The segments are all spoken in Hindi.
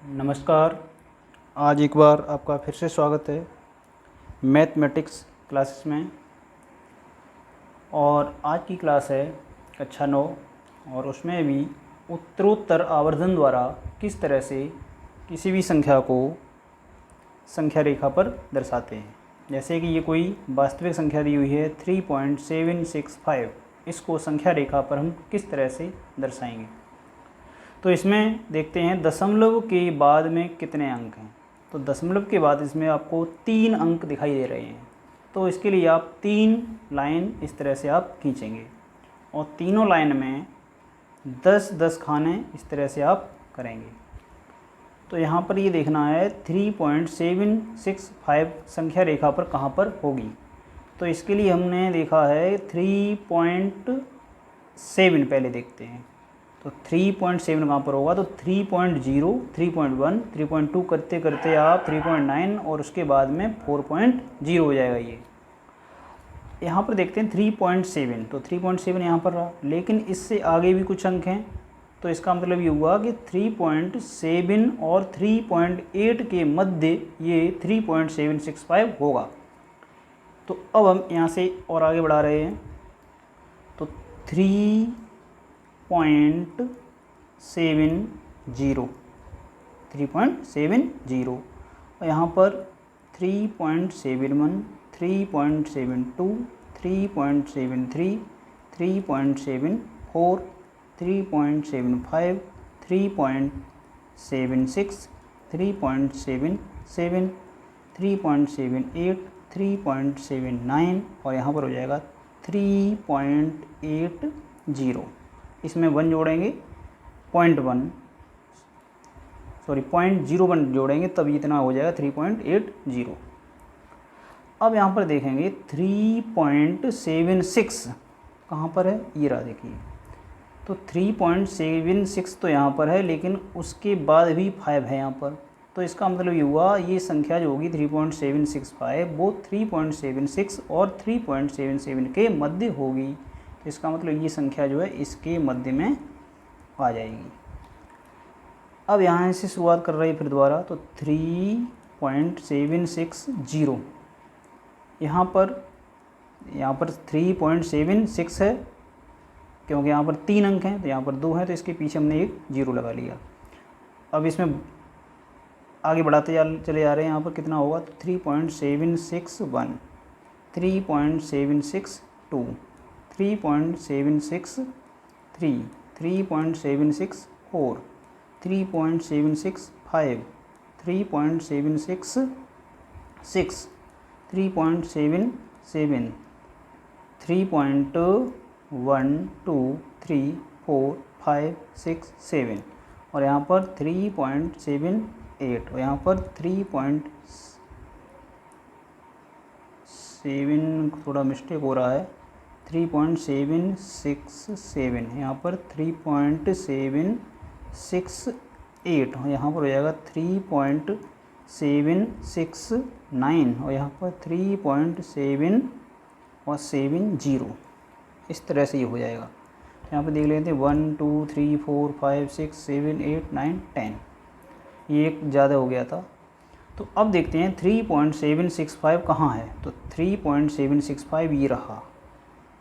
नमस्कार। आज एक बार आपका फिर से स्वागत है मैथमेटिक्स क्लासेस में। और आज की क्लास है कक्षा 9 और उसमें भी उत्तरोत्तर आवर्धन द्वारा किस तरह से किसी भी संख्या को संख्या रेखा पर दर्शाते हैं। जैसे कि ये कोई वास्तविक संख्या दी हुई है 3.765, इसको संख्या रेखा पर हम किस तरह से दर्शाएंगे। तो इसमें देखते हैं दशमलव के बाद में कितने अंक हैं। तो दशमलव के बाद इसमें आपको 3 अंक दिखाई दे रहे हैं। तो इसके लिए आप 3 लाइन इस तरह से आप खींचेंगे और तीनों लाइन में 10-10 खाने इस तरह से आप करेंगे। तो यहाँ पर ये देखना है 3.765 संख्या रेखा पर कहाँ पर होगी। तो इसके लिए हमने देखा है 3.7 पहले देखते हैं। तो 3.7 कहाँ पर होगा, तो 3.0, 3.1, 3.2 करते करते आप 3.9 और उसके बाद में 4.0 हो जाएगा। ये यहाँ पर देखते हैं 3.7, तो 3.7 यहाँ पर रहा, लेकिन इससे आगे भी कुछ अंक हैं। तो इसका मतलब ये हुआ कि 3.7 और 3.8 के मध्य ये 3.765 होगा। तो अब हम यहाँ से और आगे बढ़ा रहे हैं। तो 3.70 और यहाँ पर 3.71, 3.72, 3.73, 3.74, 3.75, 3.76, 3.77, 3.78, 3.79 और यहाँ पर हो जाएगा 3.80। इसमें 1 जोड़ेंगे, 0.01 जोड़ेंगे, तब इतना हो जाएगा 3.80। अब यहाँ पर देखेंगे 3.76 कहाँ पर है, ये रहा देखिए। तो 3.76 तो यहाँ पर है, लेकिन उसके बाद भी 5 है यहाँ पर। तो इसका मतलब ये हुआ ये संख्या जो होगी 3.765 वो 3.76 और 3.77 के मध्य होगी। तो इसका मतलब ये संख्या जो है इसके मध्य में आ जाएगी। अब यहाँ से शुरुआत कर रही है फिर दोबारा। तो 3.760 यहाँ पर 3.76 है, क्योंकि यहाँ पर 3 अंक हैं, तो यहाँ पर 2 हैं, तो इसके पीछे हमने एक 0 लगा लिया। अब इसमें आगे बढ़ाते चले जा रहे हैं। यहाँ पर कितना होगा, तो 3.761, 3.762, 3.763, 3.764, 3.765, 3.766, 3.77, 3.1, 2, 3, 4, 5, 6, 7 और यहाँ पर 3.78 और यहाँ पर 3.7 थोड़ा मिस्टेक हो रहा है, 3.767 यहाँ पर 3.768 और यहाँ पर हो जाएगा 3.769 और यहाँ पर 3.770। इस तरह से ये हो जाएगा। यहाँ पे देख लेते हैं 1, 2, 3, 4, 5, 6, 7, 8, 9, 10। ये एक ज़्यादा हो गया था। तो अब देखते हैं 3.765 कहाँ है। तो 3.765 ये रहा।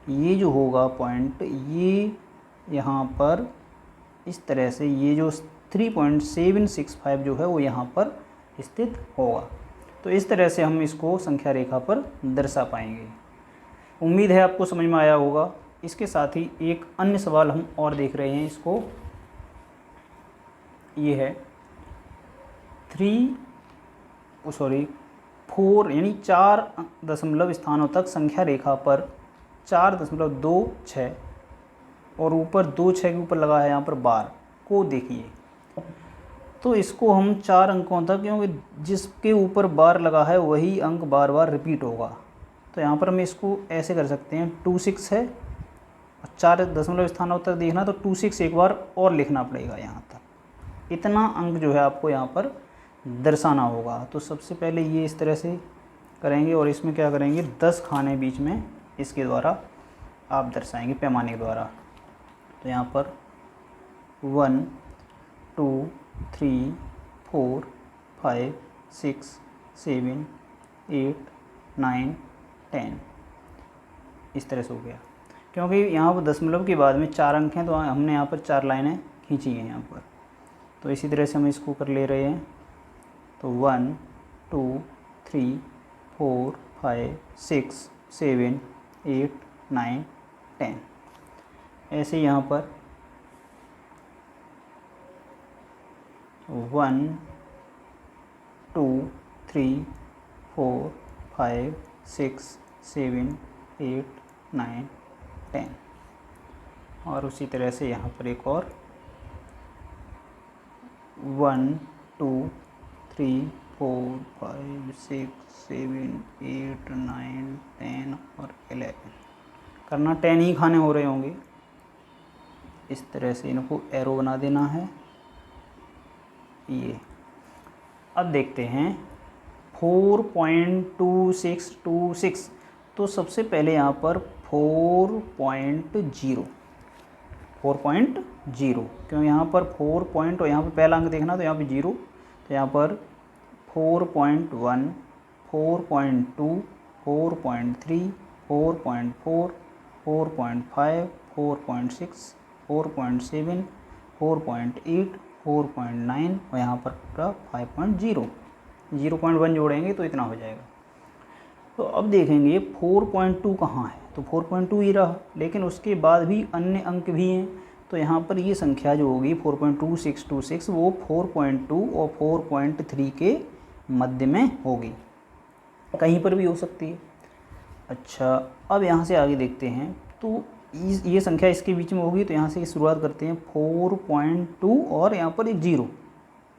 ये जो होगा पॉइंट, ये यहाँ पर इस तरह से ये जो 3.765 जो है वो यहाँ पर स्थित होगा। तो इस तरह से हम इसको संख्या रेखा पर दर्शा पाएंगे। उम्मीद है आपको समझ में आया होगा। इसके साथ ही एक अन्य सवाल हम और देख रहे हैं। इसको ये है 4 यानी 4 दशमलव स्थानों तक संख्या रेखा पर 4.26 और ऊपर 2 6 के ऊपर लगा है यहाँ पर बार को देखिए। तो इसको हम 4 अंकों तक, क्योंकि जिसके ऊपर बार लगा है वही अंक बार बार रिपीट होगा। तो यहाँ पर हम इसको ऐसे कर सकते हैं, 26 है और 4 दशमलव स्थानों तक देखना, तो 26 एक बार और लिखना पड़ेगा यहाँ तक। इतना अंक जो है आपको यहाँ पर दर्शाना होगा। तो सबसे पहले ये इस तरह से करेंगे और इसमें क्या करेंगे, 10 खाने बीच में इसके द्वारा आप दर्शाएंगे पैमाने के द्वारा। तो यहाँ पर 1, 2, 3, 4 5 6 7 8 9 10 इस तरह से हो गया। क्योंकि यहाँ पर दशमलव के बाद में 4 अंक हैं तो हमने यहाँ पर 4 लाइनें खींची हैं यहाँ पर। तो इसी तरह से हम इसको कर ले रहे हैं। तो 1 2 3 4 5 6 7 8 9 10 ऐसे यहाँ पर 1 2 3 4 5 6 7 8 9 10 और उसी तरह से यहाँ पर एक और 1 2 3 4 5 6 7 8 9 10 और 11 करना। 10 ही खाने हो रहे होंगे। इस तरह से इनको एरो बना देना है ये। अब देखते हैं 4.2626। तो सबसे पहले यहाँ पर 4.0 क्यों यहाँ पर 4 पॉइंट और यहाँ पर पहला अंक देखना तो यहाँ पर 0। तो यहाँ पर 4.1 4.2 4.3 4.4 4.5 4.6 4.7 4.8 4.9 और यहाँ पर पूरा 5.0 0.1 जोड़ेंगे तो इतना हो जाएगा। तो अब देखेंगे 4.2 कहाँ है। तो 4.2 ही रहा, लेकिन उसके बाद भी अन्य अंक भी हैं। तो यहाँ पर ये संख्या जो होगी 4.2626 वो 4.2 और 4.3 के मध्य में होगी, कहीं पर भी हो सकती है। अच्छा, अब यहाँ से आगे देखते हैं। तो ये संख्या इसके बीच में होगी, तो यहाँ से शुरुआत करते हैं 4.2 और यहाँ पर एक 0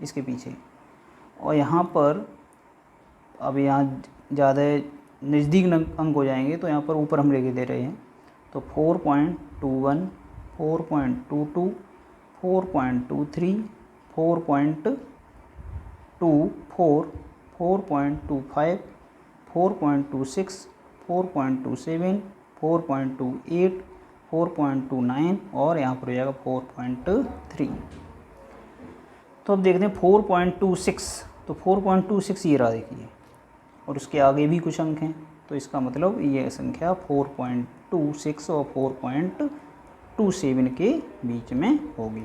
इसके पीछे। और यहाँ पर अब यहाँ ज़्यादा नज़दीक अंक हो जाएंगे तो यहाँ पर ऊपर हम लेके दे रहे हैं। तो 4.21 4.22 4.23 4.24 4.25 4.26 4.27 4.28 4.29 और यहाँ पर हो जाएगा 4.3। तो अब देखते हैं 4.26। तो 4.26 ये रहा देखिए, और उसके आगे भी कुछ अंक हैं। तो इसका मतलब ये संख्या 4.26 और 4.27 के बीच में होगी।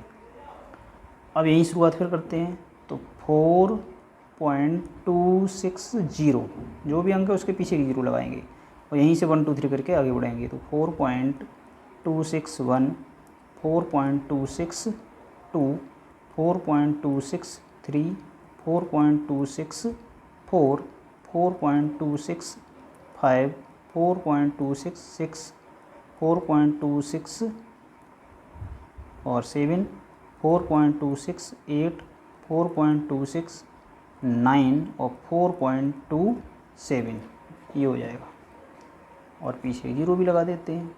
अब यहीं शुरुआत फिर करते हैं। तो 4.260 जो भी अंक है उसके पीछे 0 लगाएंगे और यहीं से 1 2 3 करके आगे बढ़ेंगे। तो 4.261 4.262 4.263 4.264 4.265 4.266 4.26 और 7 4.268 4.269 और 4.27 ये हो जाएगा। और पीछे 0 भी लगा देते हैं।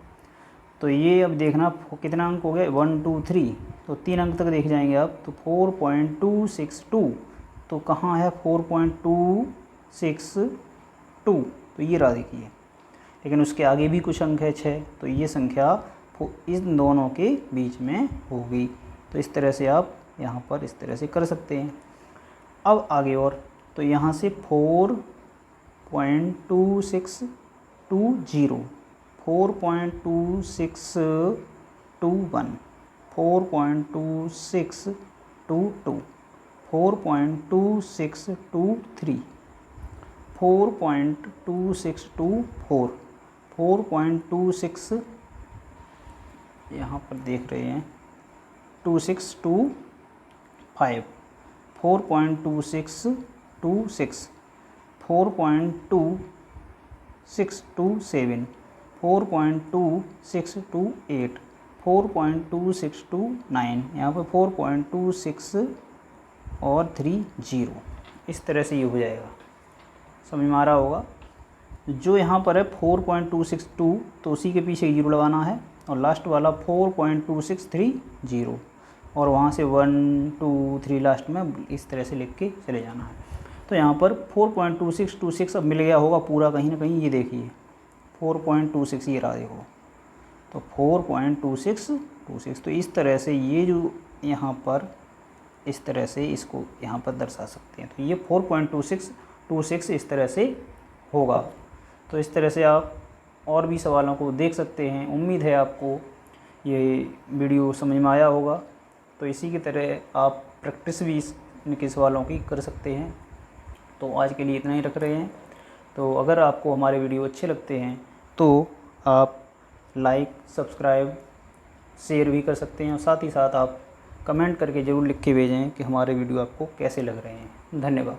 तो ये अब देखना कितना अंक हो गया 1 2 3। तो 3 अंक तक देख जाएंगे आप। तो 4.262 तो कहाँ है 4.262 तो ये रहा देखिए, लेकिन उसके आगे भी कुछ अंक है 6। तो ये संख्या इन दोनों के बीच में होगी। तो इस तरह से आप यहाँ पर इस तरह से कर सकते हैं। अब आगे और तो यहाँ से 4.2620 4.2621 4.2622 4.2623 4.2624 4.26 यहाँ पर देख रहे हैं 2625 4.2626 4.2627 4.2628 4.2629 यहाँ पर 4.26 और 30 इस तरह से ये हो जाएगा। समझ में आ रहा होगा। जो यहाँ पर है 4.262 तो उसी के पीछे 0 लगाना है और लास्ट वाला 4.2630 और वहाँ से 1 2 3 लास्ट में इस तरह से लिख के चले जाना है। तो यहाँ पर 4.2626 अब मिल गया होगा पूरा कहीं ना कहीं। ये देखिए 4.26 ये रहा देखो। तो 4.2626 तो इस तरह से ये जो यहाँ पर इस तरह से इसको यहाँ पर दर्शा सकते हैं। तो ये 4.26 इस तरह से होगा। तो इस तरह से आप और भी सवालों को देख सकते हैं। उम्मीद है आपको ये वीडियो समझ में आया होगा। तो इसी की तरह आप प्रैक्टिस भी इनके सवालों की कर सकते हैं। तो आज के लिए इतना ही रख रहे हैं। तो अगर आपको हमारे वीडियो अच्छे लगते हैं तो आप लाइक, सब्सक्राइब, शेयर भी कर सकते हैं और साथ ही साथ आप कमेंट करके ज़रूर लिख के भेजें कि हमारे वीडियो आपको कैसे लग रहे हैं। धन्यवाद।